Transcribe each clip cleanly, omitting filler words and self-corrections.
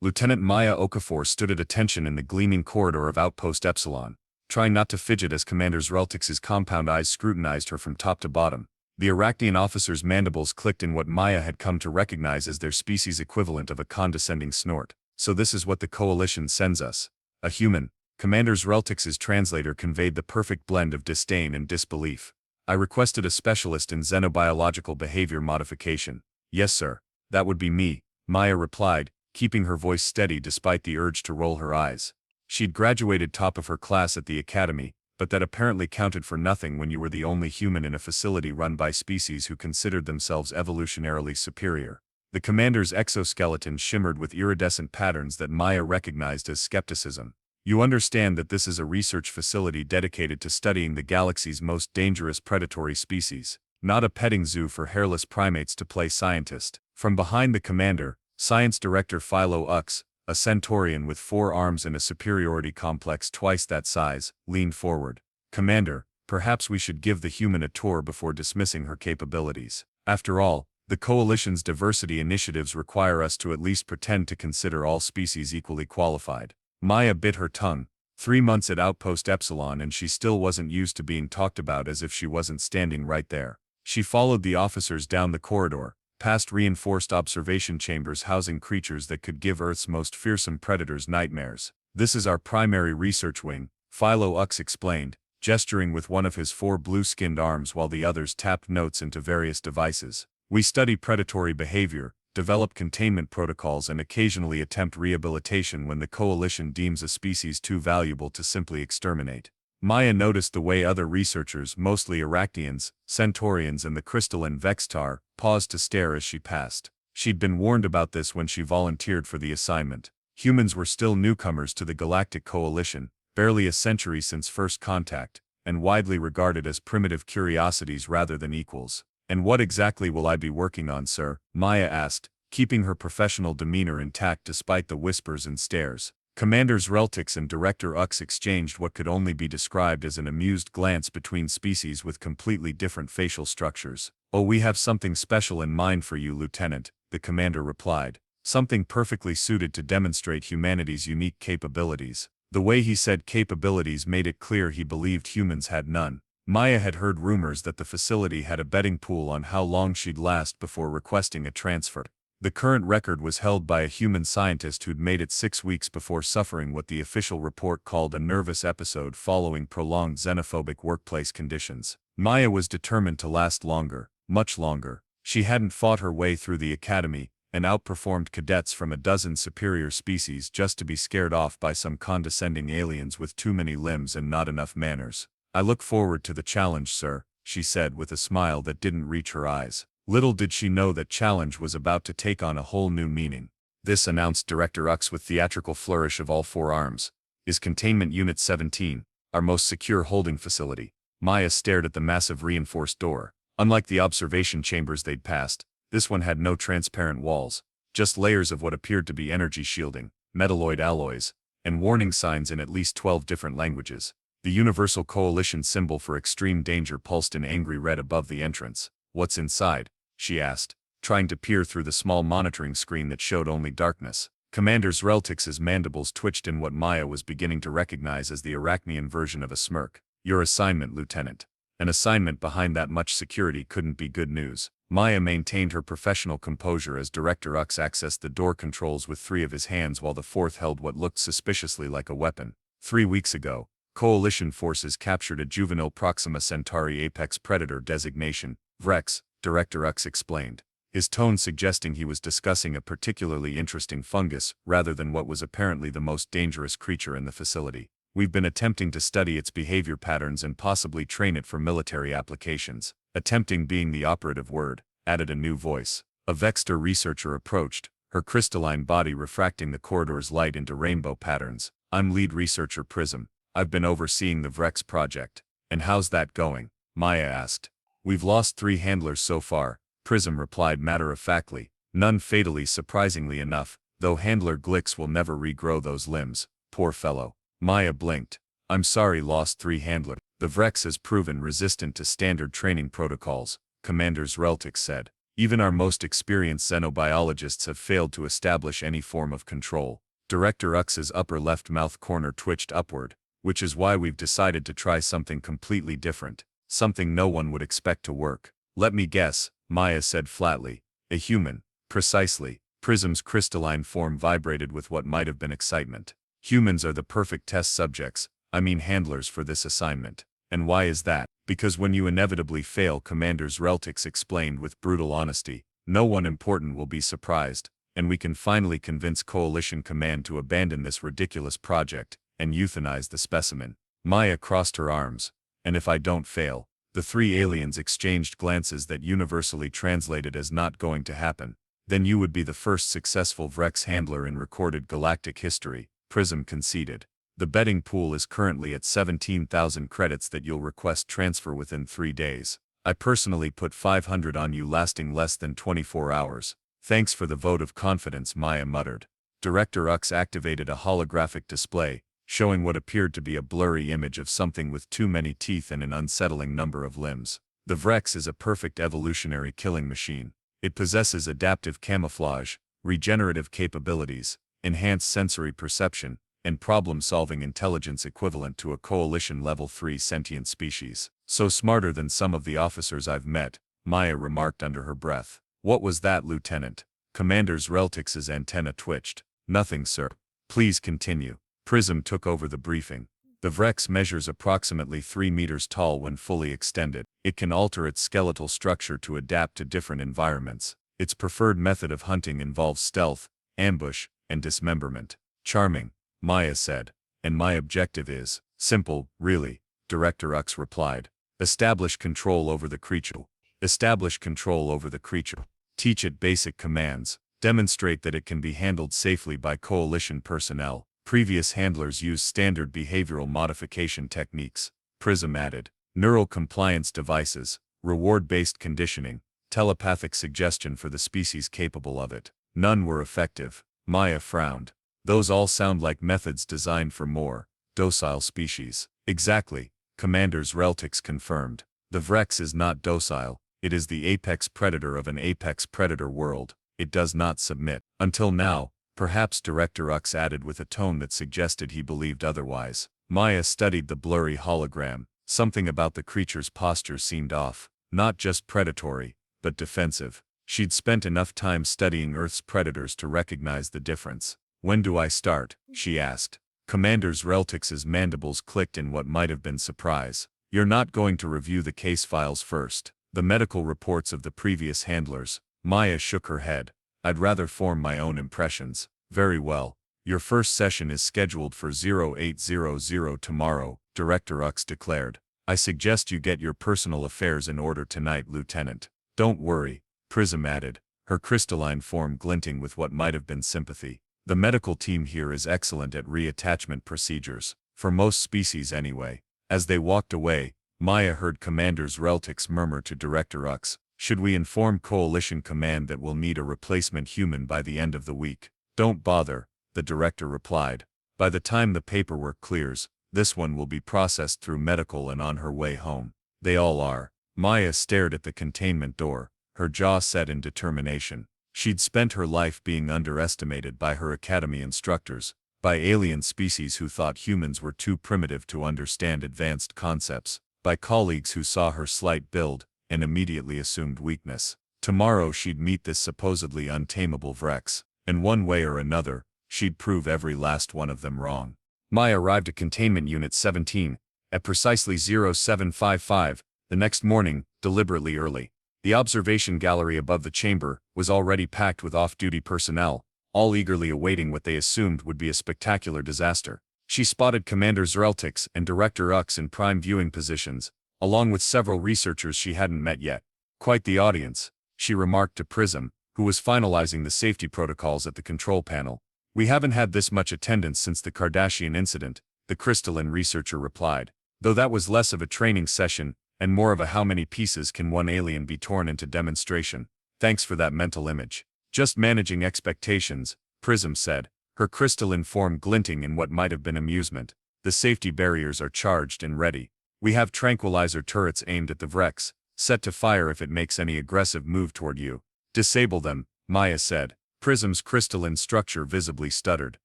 Lieutenant Maya Okafor stood at attention in the gleaming corridor of Outpost Epsilon, trying not to fidget as Commander Zreltix's compound eyes scrutinized her from top to bottom. The Arachnian officer's mandibles clicked in what Maya had come to recognize as their species equivalent of a condescending snort. So this is what the Coalition sends us. A human. Commander Zreltix's translator conveyed the perfect blend of disdain and disbelief. I requested a specialist in xenobiological behavior modification. Yes, sir. That would be me, Maya replied, keeping her voice steady despite the urge to roll her eyes. She'd graduated top of her class at the academy, but that apparently counted for nothing when you were the only human in a facility run by species who considered themselves evolutionarily superior. The commander's exoskeleton shimmered with iridescent patterns that Maya recognized as skepticism. You understand that this is a research facility dedicated to studying the galaxy's most dangerous predatory species, not a petting zoo for hairless primates to play scientist. From behind the commander, Science Director Philo Ux, a centaurian with 4 arms and a superiority complex twice that size, leaned forward. Commander, perhaps we should give the human a tour before dismissing her capabilities. After all, the Coalition's diversity initiatives require us to at least pretend to consider all species equally qualified. Maya bit her tongue. 3 months at Outpost Epsilon and she still wasn't used to being talked about as if she wasn't standing right there. She followed the officers down the corridor, past reinforced observation chambers housing creatures that could give Earth's most fearsome predators nightmares. This is our primary research wing, Philo Ux explained, gesturing with one of his 4 blue-skinned arms while the others tapped notes into various devices. We study predatory behavior, develop containment protocols and occasionally attempt rehabilitation when the Coalition deems a species too valuable to simply exterminate. Maya noticed the way other researchers, mostly Arachnians, Centaurians and the crystalline Vextar, paused to stare as she passed. She'd been warned about this when she volunteered for the assignment. Humans were still newcomers to the Galactic Coalition, barely a century since first contact, and widely regarded as primitive curiosities rather than equals. And what exactly will I be working on, sir? Maya asked, keeping her professional demeanor intact despite the whispers and stares. Commander Zreltix and Director Ux exchanged what could only be described as an amused glance between species with completely different facial structures. Oh, we have something special in mind for you, Lieutenant, the commander replied. Something perfectly suited to demonstrate humanity's unique capabilities. The way he said capabilities made it clear he believed humans had none. Maya had heard rumors that the facility had a betting pool on how long she'd last before requesting a transfer. The current record was held by a human scientist who'd made it 6 weeks before suffering what the official report called a nervous episode following prolonged xenophobic workplace conditions. Maya was determined to last longer, much longer. She hadn't fought her way through the academy and outperformed cadets from a dozen superior species just to be scared off by some condescending aliens with too many limbs and not enough manners. I look forward to the challenge, sir, she said with a smile that didn't reach her eyes. Little did she know that challenge was about to take on a whole new meaning. This, announced Director Ux with theatrical flourish of all 4 arms, is Containment Unit 17, our most secure holding facility. Maya stared at the massive reinforced door. Unlike the observation chambers they'd passed, this one had no transparent walls, just layers of what appeared to be energy shielding, metalloid alloys, and warning signs in at least 12 different languages. The Universal Coalition symbol for extreme danger pulsed in angry red above the entrance. What's inside? She asked, trying to peer through the small monitoring screen that showed only darkness. Commander Zreltix's mandibles twitched in what Maya was beginning to recognize as the Arachnian version of a smirk. Your assignment, Lieutenant. An assignment behind that much security couldn't be good news. Maya maintained her professional composure as Director Ux accessed the door controls with 3 of his hands while the 4th held what looked suspiciously like a weapon. 3 weeks ago, Coalition forces captured a juvenile Proxima Centauri apex predator designation, Vrex, Director Ux explained, his tone suggesting he was discussing a particularly interesting fungus rather than what was apparently the most dangerous creature in the facility. We've been attempting to study its behavior patterns and possibly train it for military applications. Attempting being the operative word, added a new voice. A Vexter researcher approached, her crystalline body refracting the corridor's light into rainbow patterns. I'm lead researcher Prism. I've been overseeing the Vrex project. And how's that going? Maya asked. We've lost 3 handlers so far, Prism replied matter-of-factly, none fatally surprisingly enough, though handler Glix will never regrow those limbs, poor fellow. Maya blinked. I'm sorry, lost 3 handlers. The Vrex has proven resistant to standard training protocols, Commander Zreltix said. Even our most experienced xenobiologists have failed to establish any form of control. Director Ux's upper left mouth corner twitched upward, which is why we've decided to try something completely different, something no one would expect to work. Let me guess, Maya said flatly. A human. Precisely. Prism's crystalline form vibrated with what might have been excitement. Humans are the perfect test subjects, I mean handlers for this assignment. And why is that? Because when you inevitably fail, Commander Zreltix explained with brutal honesty, no one important will be surprised, and we can finally convince Coalition Command to abandon this ridiculous project and euthanize the specimen. Maya crossed her arms. And if I don't fail? The three aliens exchanged glances that universally translated as not going to happen. Then you would be the first successful Vrex handler in recorded galactic history, Prism conceded. The betting pool is currently at 17,000 credits that you'll request transfer within 3 days. I personally put 500 on you lasting less than 24 hours. Thanks for the vote of confidence, Maya muttered. Director Ux activated a holographic display, showing what appeared to be a blurry image of something with too many teeth and an unsettling number of limbs. The Vrex is a perfect evolutionary killing machine. It possesses adaptive camouflage, regenerative capabilities, enhanced sensory perception, and problem-solving intelligence equivalent to a Coalition Level 3 sentient species. So smarter than some of the officers I've met, Maya remarked under her breath. What was that, Lieutenant? Commander Zreltix's antenna twitched. Nothing, sir. Please continue. Prism took over the briefing. The Vrex measures approximately 3 meters tall when fully extended. It can alter its skeletal structure to adapt to different environments. Its preferred method of hunting involves stealth, ambush, and dismemberment. Charming, Maya said. And my objective is simple, really, Director Ux replied. Establish control over the creature. Establish control over the creature. Teach it basic commands. Demonstrate that it can be handled safely by Coalition personnel. Previous handlers used standard behavioral modification techniques, Prism added. Neural compliance devices, reward-based conditioning, telepathic suggestion for the species capable of it. None were effective. Maya frowned. Those all sound like methods designed for more docile species. Exactly, Commander Zreltix confirmed. The Vrex is not docile. It is the apex predator of an apex predator world. It does not submit. Until now, perhaps Director Ux added with a tone that suggested he believed otherwise. Maya studied the blurry hologram. Something about the creature's posture seemed off. Not just predatory, but defensive. She'd spent enough time studying Earth's predators to recognize the difference. When do I start? She asked. Commander Zreltix's mandibles clicked in what might have been surprise. You're not going to review the case files first. The medical reports of the previous handlers. Maya shook her head. I'd rather form my own impressions. Very well. Your first session is scheduled for 0800 tomorrow, Director Ux declared. I suggest you get your personal affairs in order tonight, Lieutenant. Don't worry, Prism added, her crystalline form glinting with what might have been sympathy. The medical team here is excellent at reattachment procedures, for most species anyway. As they walked away, Maya heard Commander Zreltix murmur to Director Ux, should we inform Coalition Command that we'll need a replacement human by the end of the week? Don't bother, the director replied. By the time the paperwork clears, this one will be processed through medical and on her way home. They all are. Maya stared at the containment door, her jaw set in determination. She'd spent her life being underestimated by her academy instructors, by alien species who thought humans were too primitive to understand advanced concepts, by colleagues who saw her slight build and immediately assumed weakness. Tomorrow she'd meet this supposedly untamable Vrex, and one way or another, she'd prove every last one of them wrong. Maya arrived at Containment Unit 17, at precisely 0755, the next morning, deliberately early. The observation gallery above the chamber was already packed with off-duty personnel, all eagerly awaiting what they assumed would be a spectacular disaster. She spotted Commander Zreltix and Director Ux in prime viewing positions, along with several researchers she hadn't met yet. Quite the audience, she remarked to Prism, who was finalizing the safety protocols at the control panel. We haven't had this much attendance since the Kardashian incident, the crystalline researcher replied, though that was less of a training session and more of a how many pieces can one alien be torn into demonstration. Thanks for that mental image. Just managing expectations, Prism said, her crystalline form glinting in what might have been amusement. The safety barriers are charged and ready. We have tranquilizer turrets aimed at the Vrex, set to fire if it makes any aggressive move toward you. Disable them, Maya said. Prism's crystalline structure visibly stuttered.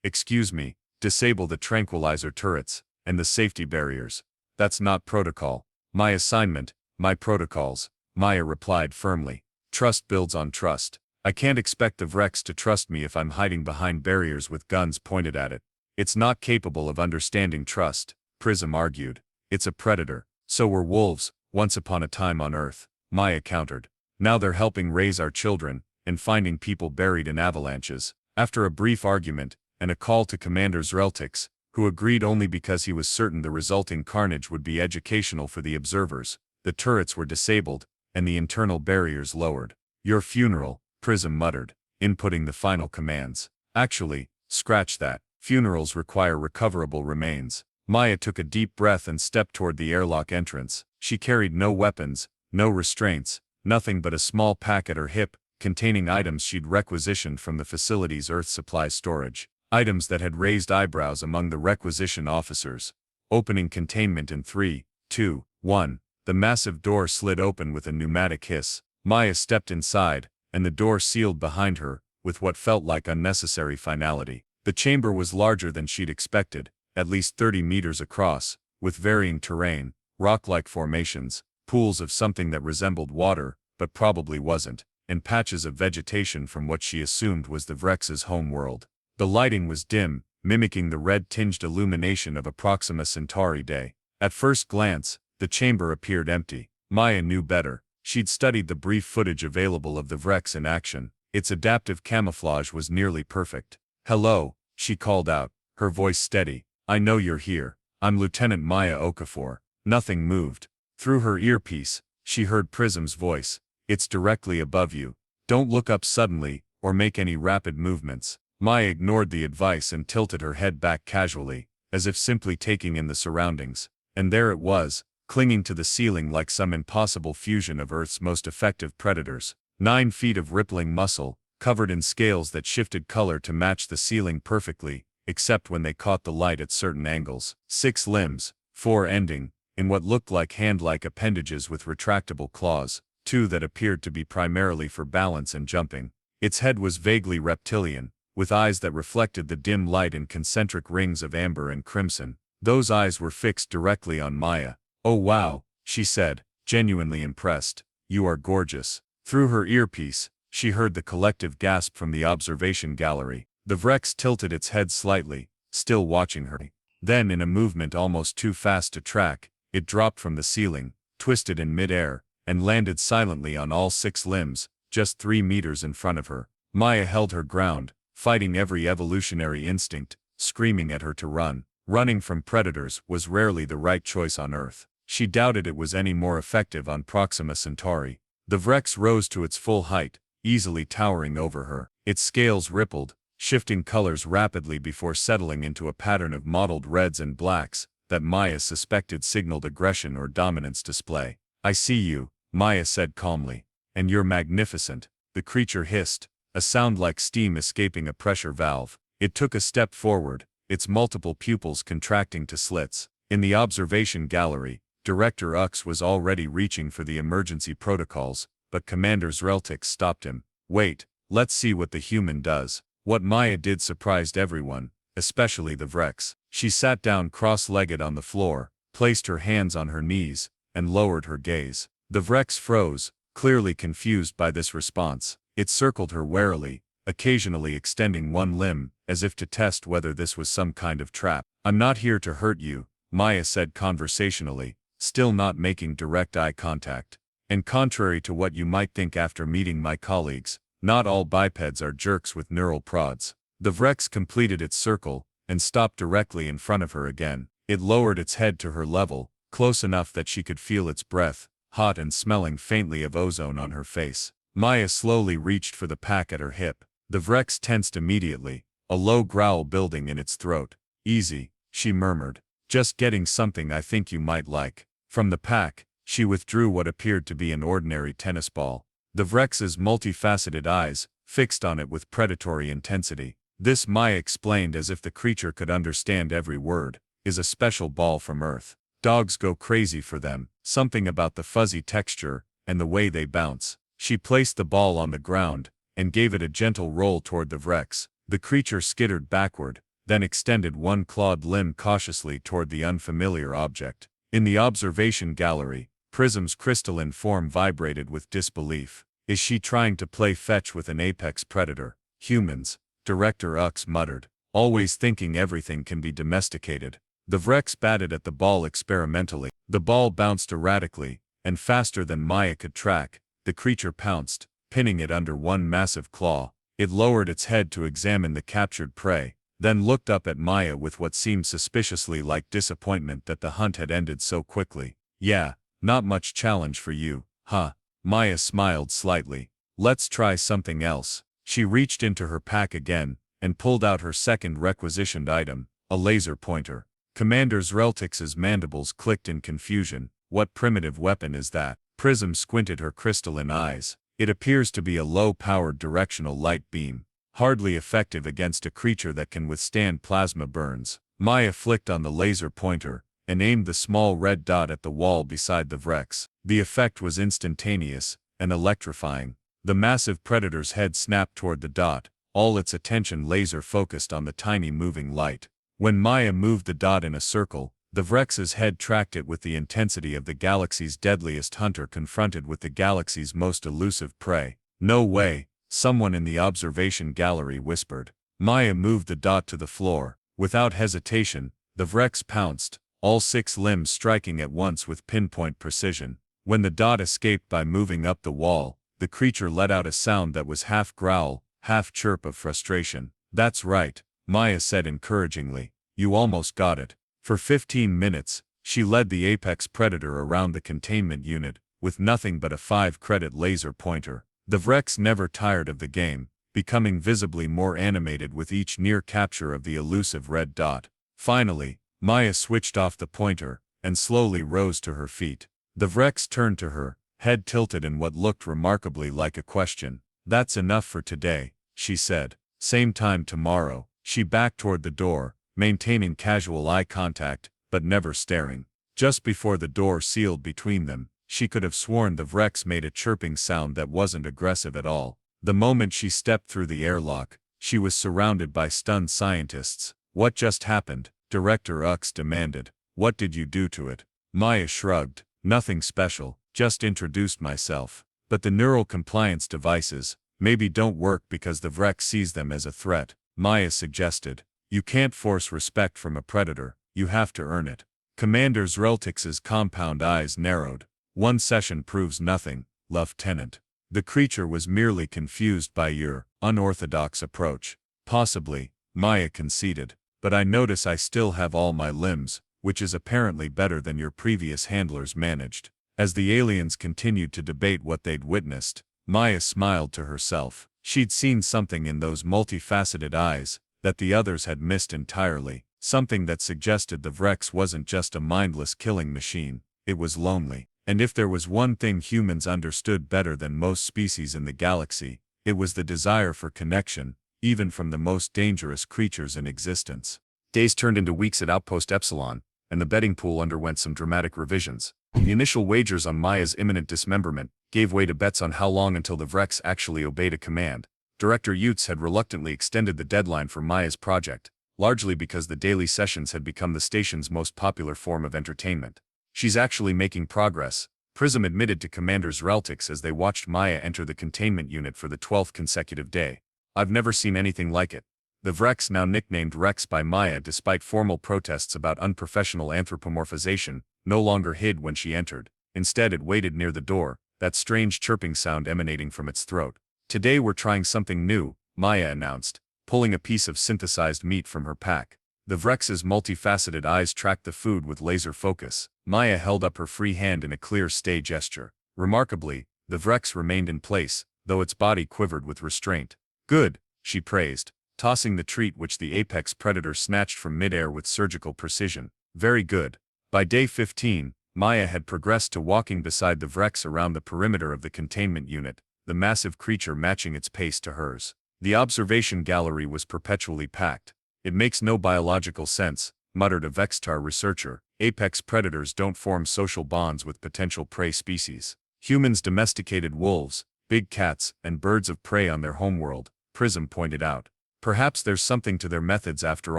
Excuse me, disable the tranquilizer turrets, and the safety barriers. That's not protocol. My assignment, my protocols, Maya replied firmly. Trust builds on trust. I can't expect the Vrex to trust me if I'm hiding behind barriers with guns pointed at it. It's not capable of understanding trust, Prism argued. It's a predator. So were wolves, once upon a time on Earth, Maya countered. Now they're helping raise our children, and finding people buried in avalanches. After a brief argument, and a call to Commander Zreltix, who agreed only because he was certain the resulting carnage would be educational for the observers, the turrets were disabled, and the internal barriers lowered. Your funeral, Prism muttered, inputting the final commands. Actually, scratch that. Funerals require recoverable remains. Maya took a deep breath and stepped toward the airlock entrance. She carried no weapons, no restraints, nothing but a small pack at her hip, containing items she'd requisitioned from the facility's Earth supply storage. Items that had raised eyebrows among the requisition officers. Opening containment in 3, 2, 1. The massive door slid open with a pneumatic hiss. Maya stepped inside, and the door sealed behind her, with what felt like unnecessary finality. The chamber was larger than she'd expected, at least 30 meters across, with varying terrain, rock-like formations, pools of something that resembled water, but probably wasn't, and patches of vegetation from what she assumed was the Vrex's home world. The lighting was dim, mimicking the red-tinged illumination of a Proxima Centauri day. At first glance, the chamber appeared empty. Maya knew better. She'd studied the brief footage available of the Vrex in action. Its adaptive camouflage was nearly perfect. Hello, she called out, her voice steady. I know you're here. I'm Lieutenant Maya Okafor. Nothing moved. Through her earpiece, she heard Prism's voice. It's directly above you. Don't look up suddenly, or make any rapid movements. Maya ignored the advice and tilted her head back casually, as if simply taking in the surroundings. And there it was, clinging to the ceiling like some impossible fusion of Earth's most effective predators. 9 feet of rippling muscle, covered in scales that shifted color to match the ceiling perfectly, except when they caught the light at certain angles. 6 limbs, 4 ending, in what looked like hand-like appendages with retractable claws, 2 that appeared to be primarily for balance and jumping. Its head was vaguely reptilian, with eyes that reflected the dim light in concentric rings of amber and crimson. Those eyes were fixed directly on Maya. Oh wow, she said, genuinely impressed. You are gorgeous. Through her earpiece, she heard the collective gasp from the observation gallery. The Vrex tilted its head slightly, still watching her. Then, in a movement almost too fast to track, it dropped from the ceiling, twisted in mid-air, and landed silently on all 6 limbs, just 3 meters in front of her. Maya held her ground, fighting every evolutionary instinct, screaming at her to run. Running from predators was rarely the right choice on Earth. She doubted it was any more effective on Proxima Centauri. The Vrex rose to its full height, easily towering over her. Its scales rippled, shifting colors rapidly before settling into a pattern of mottled reds and blacks that Maya suspected signaled aggression or dominance display. I see you, Maya said calmly. And you're magnificent, the creature hissed, a sound like steam escaping a pressure valve. It took a step forward, its multiple pupils contracting to slits. In the observation gallery, Director Ux was already reaching for the emergency protocols, but Commander Zreltix stopped him. Wait, let's see what the human does. What Maya did surprised everyone, especially the Vrex. She sat down cross-legged on the floor, placed her hands on her knees, and lowered her gaze. The Vrex froze, clearly confused by this response. It circled her warily, occasionally extending one limb, as if to test whether this was some kind of trap. I'm not here to hurt you, Maya said conversationally, still not making direct eye contact. And contrary to what you might think after meeting my colleagues, not all bipeds are jerks with neural prods. The Vrex completed its circle, and stopped directly in front of her again. It lowered its head to her level, close enough that she could feel its breath, hot and smelling faintly of ozone on her face. Maya slowly reached for the pack at her hip. The Vrex tensed immediately, a low growl building in its throat. Easy, she murmured. Just getting something I think you might like. From the pack, she withdrew what appeared to be an ordinary tennis ball. The Vrex's multifaceted eyes, fixed on it with predatory intensity. This, Maya explained as if the creature could understand every word, is a special ball from Earth. Dogs go crazy for them, something about the fuzzy texture and the way they bounce. She placed the ball on the ground and gave it a gentle roll toward the Vrex. The creature skittered backward, then extended one clawed limb cautiously toward the unfamiliar object. In the observation gallery, Prism's crystalline form vibrated with disbelief. Is she trying to play fetch with an apex predator? Humans, Director Ux muttered, always thinking everything can be domesticated. The Vrex batted at the ball experimentally. The ball bounced erratically, and faster than Maya could track. The creature pounced, pinning it under one massive claw. It lowered its head to examine the captured prey, then looked up at Maya with what seemed suspiciously like disappointment that the hunt had ended so quickly. Yeah, not much challenge for you, huh? Maya smiled slightly. Let's try something else. She reached into her pack again, and pulled out her second requisitioned item, a laser pointer. Commander Zreltix's mandibles clicked in confusion. What primitive weapon is that? Prism squinted her crystalline eyes. It appears to be a low-powered directional light beam, hardly effective against a creature that can withstand plasma burns. Maya flicked on the laser pointer and aimed the small red dot at the wall beside the Vrex. The effect was instantaneous and electrifying. The massive predator's head snapped toward the dot, all its attention laser-focused on the tiny moving light. When Maya moved the dot in a circle, the Vrex's head tracked it with the intensity of the galaxy's deadliest hunter confronted with the galaxy's most elusive prey. No way, someone in the observation gallery whispered. Maya moved the dot to the floor. Without hesitation, the Vrex pounced, all 6 limbs striking at once with pinpoint precision. When the dot escaped by moving up the wall, the creature let out a sound that was half growl, half chirp of frustration. That's right, Maya said encouragingly. You almost got it. For 15 minutes, she led the apex predator around the containment unit, with nothing but a 5-credit laser pointer. The Vrex never tired of the game, becoming visibly more animated with each near capture of the elusive red dot. Finally, Maya switched off the pointer, and slowly rose to her feet. The Vrex turned to her, head tilted in what looked remarkably like a question. That's enough for today, she said. Same time tomorrow. She backed toward the door, maintaining casual eye contact, but never staring. Just before the door sealed between them, she could have sworn the Vrex made a chirping sound that wasn't aggressive at all. The moment she stepped through the airlock, she was surrounded by stunned scientists. What just happened? Director Ux demanded. What did you do to it? Maya shrugged. Nothing special, just introduced myself. But the neural compliance devices maybe don't work because the Vrex sees them as a threat, Maya suggested. You can't force respect from a predator, you have to earn it. Commander Zreltix's compound eyes narrowed. One session proves nothing, Lieutenant. The creature was merely confused by your unorthodox approach. Possibly, Maya conceded. But I notice I still have all my limbs, which is apparently better than your previous handlers managed. As the aliens continued to debate what they'd witnessed, Maya smiled to herself. She'd seen something in those multifaceted eyes that the others had missed entirely, something that suggested the Vrex wasn't just a mindless killing machine, it was lonely. And if there was one thing humans understood better than most species in the galaxy, it was the desire for connection, even from the most dangerous creatures in existence. Days turned into weeks at Outpost Epsilon, and the betting pool underwent some dramatic revisions. The initial wagers on Maya's imminent dismemberment gave way to bets on how long until the Vrex actually obeyed a command. Director Utes had reluctantly extended the deadline for Maya's project, largely because the daily sessions had become the station's most popular form of entertainment. She's actually making progress, Prism admitted to Commander Zreltix as they watched Maya enter the containment unit for the 12th consecutive day. I've never seen anything like it. The Vrex, now nicknamed Rex by Maya despite formal protests about unprofessional anthropomorphization, no longer hid when she entered. Instead it waited near the door, that strange chirping sound emanating from its throat. Today we're trying something new, Maya announced, pulling a piece of synthesized meat from her pack. The Vrex's multifaceted eyes tracked the food with laser focus. Maya held up her free hand in a clear stay gesture. Remarkably, the Vrex remained in place, though its body quivered with restraint. Good, she praised, tossing the treat which the apex predator snatched from midair with surgical precision. Very good. By day 15, Maya had progressed to walking beside the Vrex around the perimeter of the containment unit, the massive creature matching its pace to hers. The observation gallery was perpetually packed. It makes no biological sense, muttered a Vextar researcher. Apex predators don't form social bonds with potential prey species. Humans domesticated wolves, big cats, and birds of prey on their homeworld, Prism pointed out. Perhaps there's something to their methods after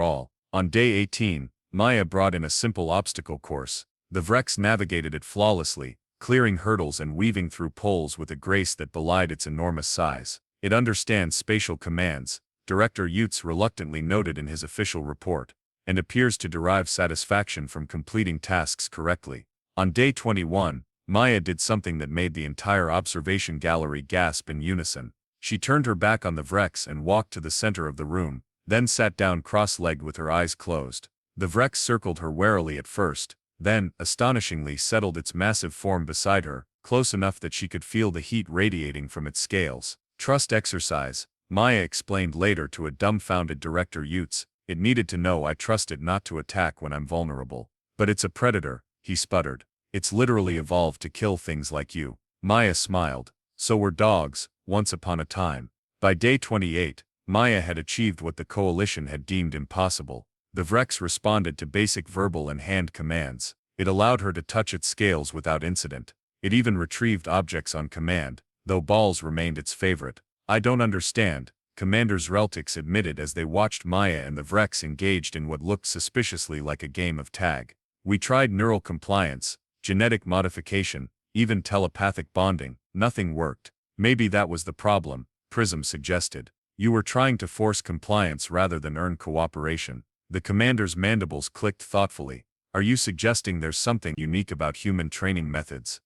all. On day 18, Maya brought in a simple obstacle course. The Vrex navigated it flawlessly, clearing hurdles and weaving through poles with a grace that belied its enormous size. It understands spatial commands, Director Utes reluctantly noted in his official report, and appears to derive satisfaction from completing tasks correctly. On day 21, Maya did something that made the entire observation gallery gasp in unison. She turned her back on the Vrex and walked to the center of the room, then sat down cross-legged with her eyes closed. The Vrex circled her warily at first, then, astonishingly, settled its massive form beside her, close enough that she could feel the heat radiating from its scales. Trust exercise, Maya explained later to a dumbfounded Director Utes. It needed to know I trust it not to attack when I'm vulnerable. But it's a predator, he sputtered. It's literally evolved to kill things like you. Maya smiled. So were dogs, once upon a time. By day 28, Maya had achieved what the coalition had deemed impossible. The Vrex responded to basic verbal and hand commands. It allowed her to touch its scales without incident. It even retrieved objects on command, though balls remained its favorite. I don't understand, Commanders Reltix admitted as they watched Maya and the Vrex engaged in what looked suspiciously like a game of tag. We tried neural compliance, genetic modification, even telepathic bonding. Nothing worked. Maybe that was the problem, Prism suggested. You were trying to force compliance rather than earn cooperation. The commander's mandibles clicked thoughtfully. Are you suggesting there's something unique about human training methods?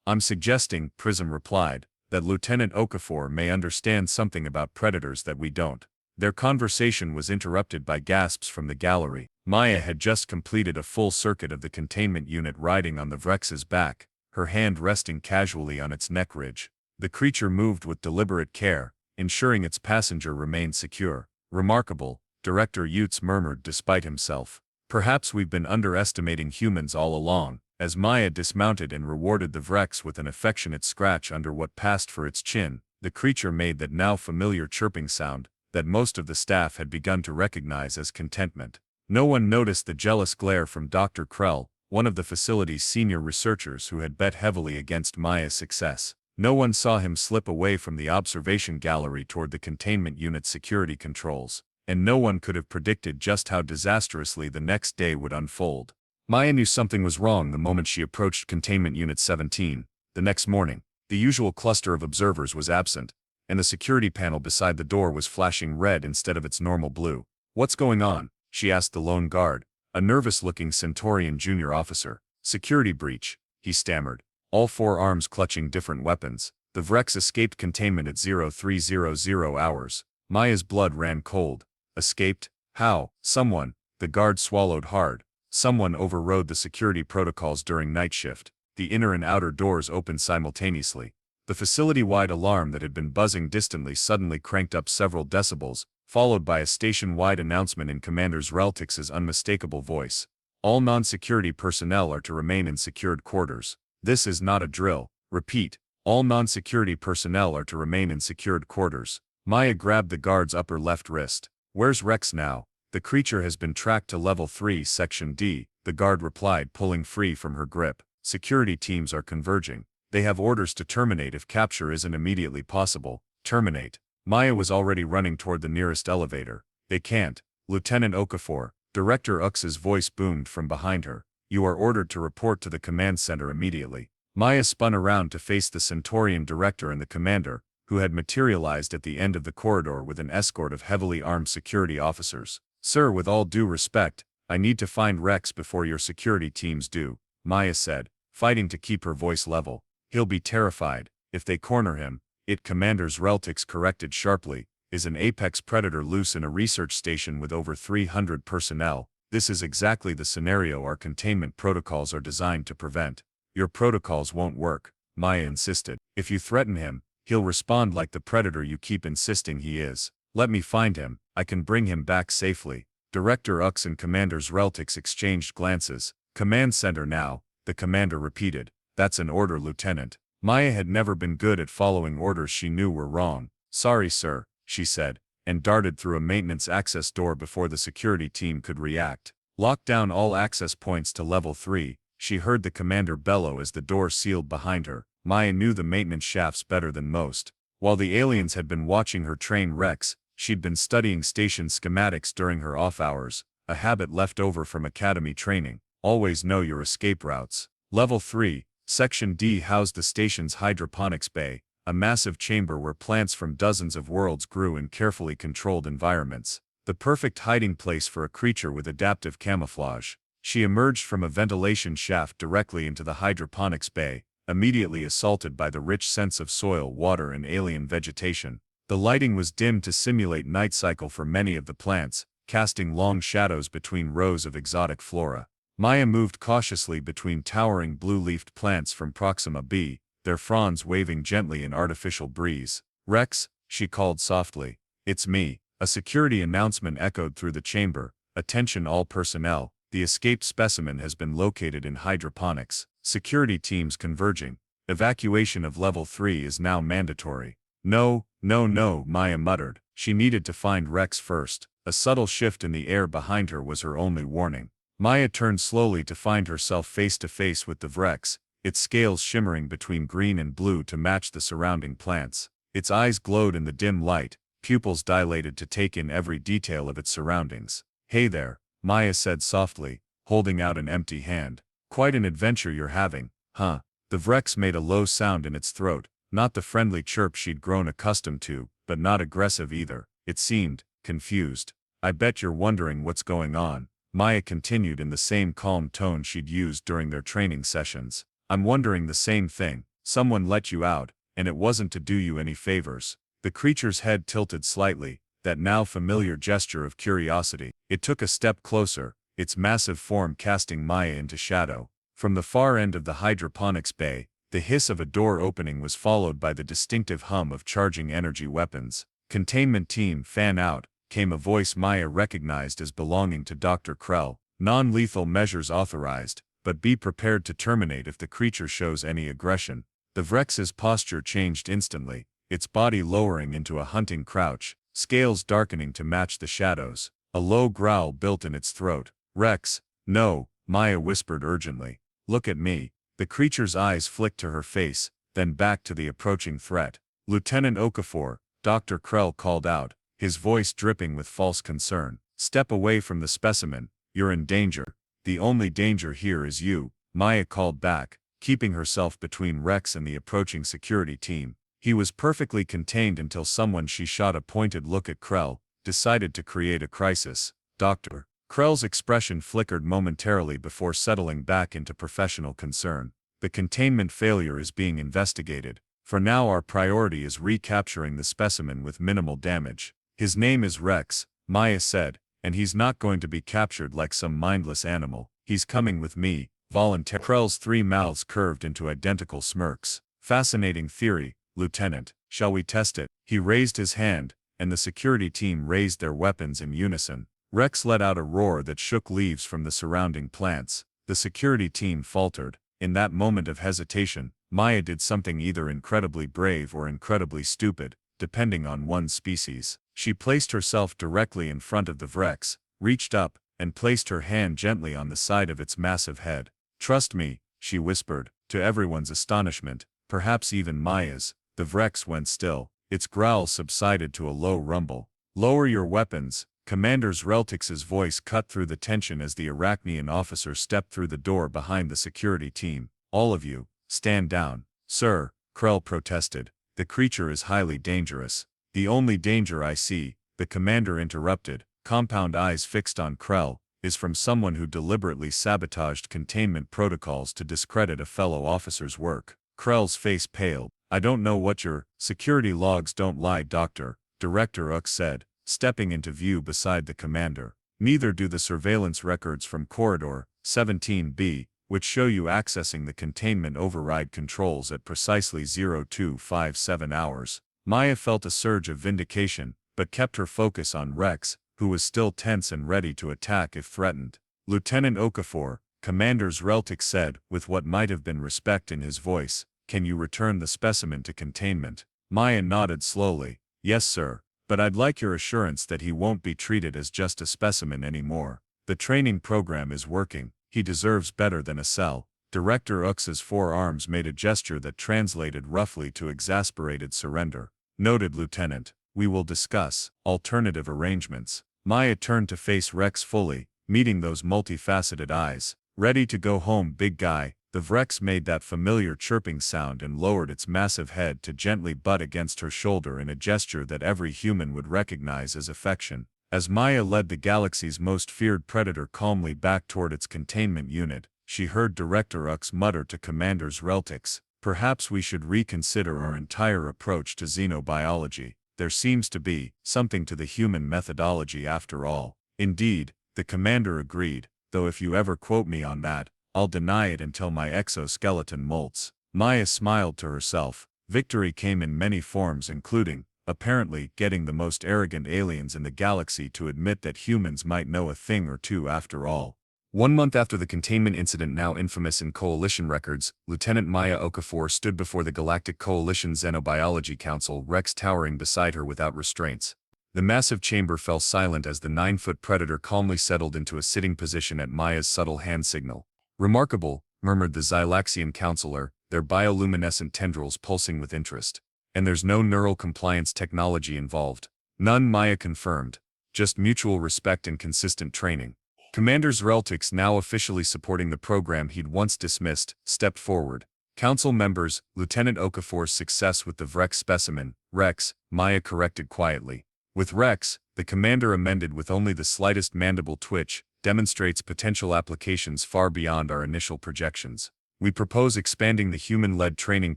I'm suggesting, Prism replied, that Lieutenant Okafor may understand something about predators that we don't. Their conversation was interrupted by gasps from the gallery. Maya had just completed a full circuit of the containment unit riding on the Vrex's back, her hand resting casually on its neck ridge. The creature moved with deliberate care, ensuring its passenger remained secure. Remarkable, Director Utes murmured despite himself. Perhaps we've been underestimating humans all along. As Maya dismounted and rewarded the Vrex with an affectionate scratch under what passed for its chin, the creature made that now familiar chirping sound that most of the staff had begun to recognize as contentment. No one noticed the jealous glare from Dr. Krell, one of the facility's senior researchers who had bet heavily against Maya's success. No one saw him slip away from the observation gallery toward the containment unit's security controls, and no one could have predicted just how disastrously the next day would unfold. Maya knew something was wrong the moment she approached Containment Unit 17. The next morning, the usual cluster of observers was absent, and the security panel beside the door was flashing red instead of its normal blue. What's going on? She asked the lone guard, a nervous-looking Centaurian junior officer. Security breach, he stammered, all four arms clutching different weapons. The Vrex escaped containment at 0300 hours. Maya's blood ran cold. Escaped? How? Someone. The guard swallowed hard. Someone overrode the security protocols during night shift. The inner and outer doors opened simultaneously. The facility-wide alarm that had been buzzing distantly suddenly cranked up several decibels, followed by a station-wide announcement in Commander Reltix's unmistakable voice. All non-security personnel are to remain in secured quarters. This is not a drill. Repeat. All non-security personnel are to remain in secured quarters. Maya grabbed the guard's upper left wrist. Where's Rex now? The creature has been tracked to Level 3, Section D, the guard replied, pulling free from her grip. Security teams are converging. They have orders to terminate if capture isn't immediately possible. Terminate. Maya was already running toward the nearest elevator. They can't. Lieutenant Okafor, Director Ux's voice boomed from behind her. You are ordered to report to the command center immediately. Maya spun around to face the Centaurian director and the commander, who had materialized at the end of the corridor with an escort of heavily armed security officers. Sir, with all due respect, I need to find Rex before your security teams do, Maya said, fighting to keep her voice level. He'll be terrified if they corner him. It, Commander Reltix corrected sharply, is an apex predator loose in a research station with over 300 personnel. This is exactly the scenario our containment protocols are designed to prevent. Your protocols won't work, Maya insisted. If you threaten him, he'll respond like the predator you keep insisting he is. Let me find him. I can bring him back safely. Director Ux and Commander Reltix exchanged glances. Command center now, the commander repeated. That's an order, Lieutenant. Maya had never been good at following orders she knew were wrong. Sorry, sir, she said, and darted through a maintenance access door before the security team could react. Lock down all access points to level 3, she heard the commander bellow as the door sealed behind her. Maya knew the maintenance shafts better than most. While the aliens had been watching her train Rex, she'd been studying station schematics during her off hours, a habit left over from academy training. Always know your escape routes. Level 3, Section D housed the station's hydroponics bay, a massive chamber where plants from dozens of worlds grew in carefully controlled environments. The perfect hiding place for a creature with adaptive camouflage. She emerged from a ventilation shaft directly into the hydroponics bay, immediately assaulted by the rich scents of soil, water, and alien vegetation. The lighting was dimmed to simulate night cycle for many of the plants, casting long shadows between rows of exotic flora. Maya moved cautiously between towering blue-leafed plants from Proxima B, their fronds waving gently in artificial breeze. "Rex," she called softly. "It's me." A security announcement echoed through the chamber. "Attention all personnel, the escaped specimen has been located in hydroponics. Security teams converging. Evacuation of level 3 is now mandatory." No, Maya muttered. She needed to find Rex first. A subtle shift in the air behind her was her only warning. Maya turned slowly to find herself face to face with the Rex, its scales shimmering between green and blue to match the surrounding plants. Its eyes glowed in the dim light, pupils dilated to take in every detail of its surroundings. "Hey there," Maya said softly, holding out an empty hand. "Quite an adventure you're having, huh?" The Vrex made a low sound in its throat, not the friendly chirp she'd grown accustomed to, but not aggressive either. It seemed confused. "I bet you're wondering what's going on," Maya continued in the same calm tone she'd used during their training sessions. "I'm wondering the same thing. Someone let you out, and it wasn't to do you any favors." The creature's head tilted slightly, that now familiar gesture of curiosity. It took a step closer, its massive form casting Maya into shadow. From the far end of the hydroponics bay, the hiss of a door opening was followed by the distinctive hum of charging energy weapons. "Containment team, fan out," came a voice Maya recognized as belonging to Dr. Krell. "Non-lethal measures authorized, but be prepared to terminate if the creature shows any aggression." The Vrex's posture changed instantly, its body lowering into a hunting crouch, scales darkening to match the shadows. A low growl built in its throat. "Rex, no," Maya whispered urgently. "Look at me." The creature's eyes flicked to her face, then back to the approaching threat. "Lieutenant Okafor," Dr. Krell called out, his voice dripping with false concern. "Step away from the specimen, you're in danger." "The only danger here is you," Maya called back, keeping herself between Rex and the approaching security team. He was perfectly contained until someone she shot a pointed look at Krell, decided to create a crisis. Dr. Krell's expression flickered momentarily before settling back into professional concern. "The containment failure is being investigated. For now our priority is recapturing the specimen with minimal damage. His name is Rex," Maya said, "and he's not going to be captured like some mindless animal. He's coming with me, voluntarily." Krell's three mouths curved into identical smirks. "Fascinating theory, Lieutenant. Shall we test it?" He raised his hand, and the security team raised their weapons in unison. Rex let out a roar that shook leaves from the surrounding plants. The security team faltered. In that moment of hesitation, Maya did something either incredibly brave or incredibly stupid, depending on one's species. She placed herself directly in front of the Vrex, reached up, and placed her hand gently on the side of its massive head. "Trust me," she whispered. To everyone's astonishment, perhaps even Maya's, the Vrex went still. Its growl subsided to a low rumble. "Lower your weapons." Commander Reltix's voice cut through the tension as the Arachnian officer stepped through the door behind the security team. "All of you, stand down." "Sir," Krell protested, "the creature is highly dangerous." "The only danger I see," the commander interrupted, compound eyes fixed on Krell, "is from someone who deliberately sabotaged containment protocols to discredit a fellow officer's work." Krell's face paled. "I don't know what your security logs don't lie, Doctor," Director Uck said, stepping into view beside the commander. "Neither do the surveillance records from Corridor 17B, which show you accessing the containment override controls at precisely 0257 hours. Maya felt a surge of vindication, but kept her focus on Rex, who was still tense and ready to attack if threatened. "Lieutenant Okafor," Commander Reltix said, with what might have been respect in his voice, "can you return the specimen to containment?" Maya nodded slowly. "Yes, sir. but I'd like your assurance that he won't be treated as just a specimen anymore. The training program is working. He deserves better than a cell. Director Ux's forearms made a gesture that translated roughly to exasperated surrender. Noted, Lieutenant. We will discuss alternative arrangements. Maya turned to face Rex fully, meeting those multifaceted eyes. Ready to go home, big guy. The Vrex made that familiar chirping sound and lowered its massive head to gently butt against her shoulder in a gesture that every human would recognize as affection. As Maya led the galaxy's most feared predator calmly back toward its containment unit, she heard Director Ux mutter to Commanders Reltix, "Perhaps we should reconsider our entire approach to xenobiology. There seems to be something to the human methodology after all." Indeed, the commander agreed, though if you ever quote me on that, I'll deny it until my exoskeleton molts. Maya smiled to herself. Victory came in many forms, including, apparently, getting the most arrogant aliens in the galaxy to admit that humans might know a thing or two after all. 1 month after the containment incident now infamous in Coalition records, Lieutenant Maya Okafor stood before the Galactic Coalition Xenobiology Council, Rex towering beside her without restraints. The massive chamber fell silent as the 9-foot predator calmly settled into a sitting position at Maya's subtle hand signal. "Remarkable," murmured the Xylaxian counselor, their bioluminescent tendrils pulsing with interest. "And there's no neural compliance technology involved." "None," Maya confirmed. "Just mutual respect and consistent training." Commanders Reltix, now officially supporting the program he'd once dismissed, stepped forward. "Council members, Lieutenant Okafor's success with the Vrex specimen." "Rex," Maya corrected quietly. With Rex, the commander amended with only the slightest mandible twitch, "demonstrates potential applications far beyond our initial projections. We propose expanding the human-led training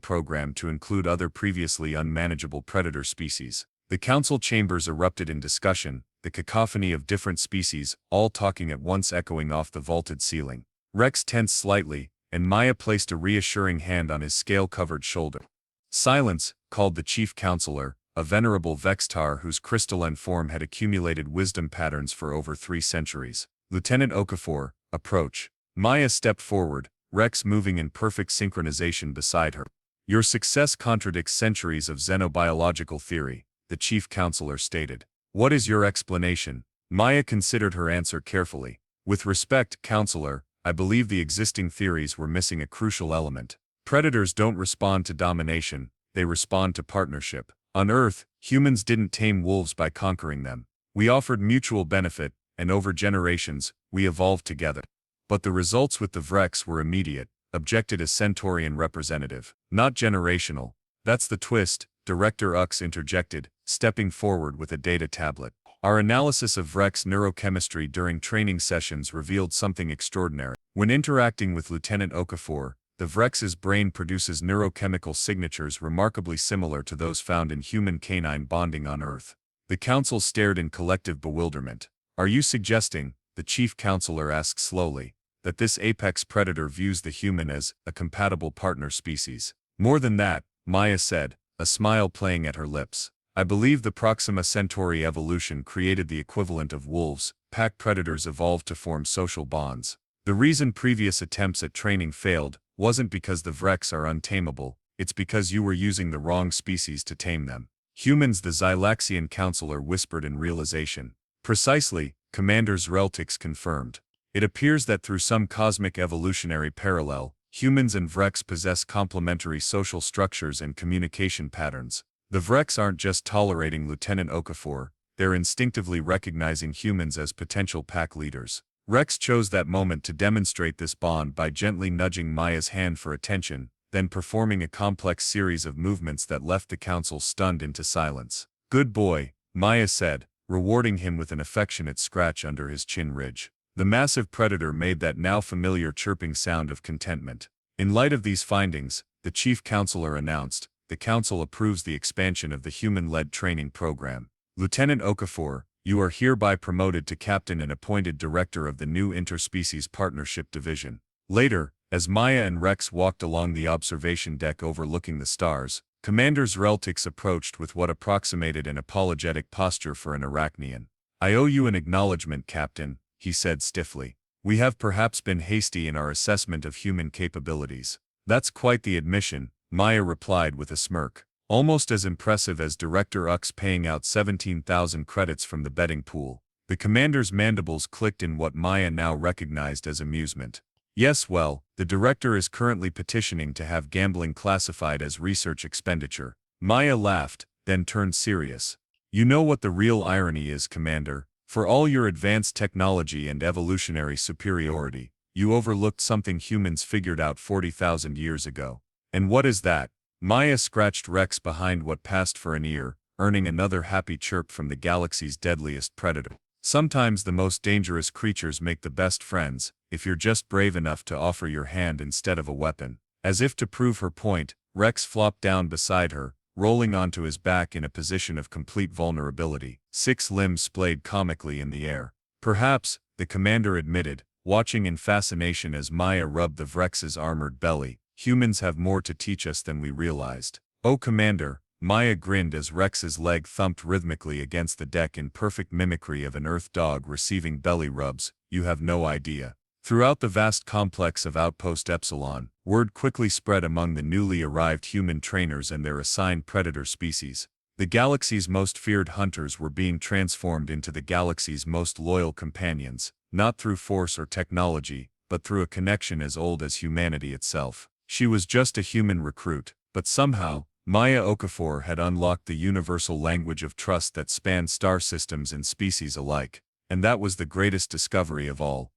program to include other previously unmanageable predator species." The council chambers erupted in discussion, the cacophony of different species, all talking at once echoing off the vaulted ceiling. Rex tensed slightly, and Maya placed a reassuring hand on his scale-covered shoulder. "Silence," called the chief counselor, a venerable Vextar whose crystalline form had accumulated wisdom patterns for over 3 centuries. "Lieutenant Okafor, approach." Maya stepped forward, Rex moving in perfect synchronization beside her. "Your success contradicts centuries of xenobiological theory," the chief counselor stated. "What is your explanation?" Maya considered her answer carefully. "With respect, counselor, I believe the existing theories were missing a crucial element. Predators don't respond to domination, they respond to partnership. On Earth, humans didn't tame wolves by conquering them. We offered mutual benefit, and over generations, we evolved together. But the results with the Vrex were immediate," objected a Centaurian representative. "Not generational." "That's the twist," Director Ux interjected, stepping forward with a data tablet. "Our analysis of Vrex neurochemistry during training sessions revealed something extraordinary. When interacting with Lieutenant Okafor, the Vrex's brain produces neurochemical signatures remarkably similar to those found in human canine bonding on Earth." The council stared in collective bewilderment. "Are you suggesting," the chief counselor asked slowly, "that this apex predator views the human as a compatible partner species?" "More than that," Maya said, a smile playing at her lips. "I believe the Proxima Centauri evolution created the equivalent of wolves. Pack predators evolved to form social bonds. The reason previous attempts at training failed wasn't because the Vrex are untamable, it's because you were using the wrong species to tame them." "Humans," the Xylaxian counselor whispered in realization. "Precisely," Commanders Reltix confirmed. "It appears that through some cosmic evolutionary parallel, humans and Vrex possess complementary social structures and communication patterns. The Vrex aren't just tolerating Lieutenant Okafor, they're instinctively recognizing humans as potential pack leaders." Rex chose that moment to demonstrate this bond by gently nudging Maya's hand for attention, then performing a complex series of movements that left the council stunned into silence. "Good boy," Maya said, rewarding him with an affectionate scratch under his chin ridge. The massive predator made that now familiar chirping sound of contentment. "In light of these findings," the chief counselor announced, "the council approves the expansion of the human-led training program. Lieutenant Okafor, you are hereby promoted to captain and appointed director of the new Interspecies Partnership Division." Later, as Maya and Rex walked along the observation deck overlooking the stars, Commanders Reltix approached with what approximated an apologetic posture for an Arachnian. "I owe you an acknowledgement, Captain," he said stiffly. "We have perhaps been hasty in our assessment of human capabilities." "That's quite the admission," Maya replied with a smirk. Almost as impressive as Director Ux paying out 17,000 credits from the betting pool. The commander's mandibles clicked in what Maya now recognized as amusement. Yes, well, the director is currently petitioning to have gambling classified as research expenditure. Maya laughed, then turned serious. You know what the real irony is, Commander? For all your advanced technology and evolutionary superiority, you overlooked something humans figured out 40,000 years ago. And what is that? Maya scratched Rex behind what passed for an ear, earning another happy chirp from the galaxy's deadliest predator. Sometimes the most dangerous creatures make the best friends, if you're just brave enough to offer your hand instead of a weapon. As if to prove her point, Rex flopped down beside her, rolling onto his back in a position of complete vulnerability. 6 limbs splayed comically in the air. Perhaps, the commander admitted, watching in fascination as Maya rubbed the Vrex's armored belly, humans have more to teach us than we realized. Oh, Commander, Maya grinned as Rex's leg thumped rhythmically against the deck in perfect mimicry of an Earth dog receiving belly rubs. You have no idea. Throughout the vast complex of Outpost Epsilon, word quickly spread among the newly arrived human trainers and their assigned predator species. The galaxy's most feared hunters were being transformed into the galaxy's most loyal companions, not through force or technology, but through a connection as old as humanity itself. She was just a human recruit, but somehow, Maya Okafor had unlocked the universal language of trust that spanned star systems and species alike. And that was the greatest discovery of all.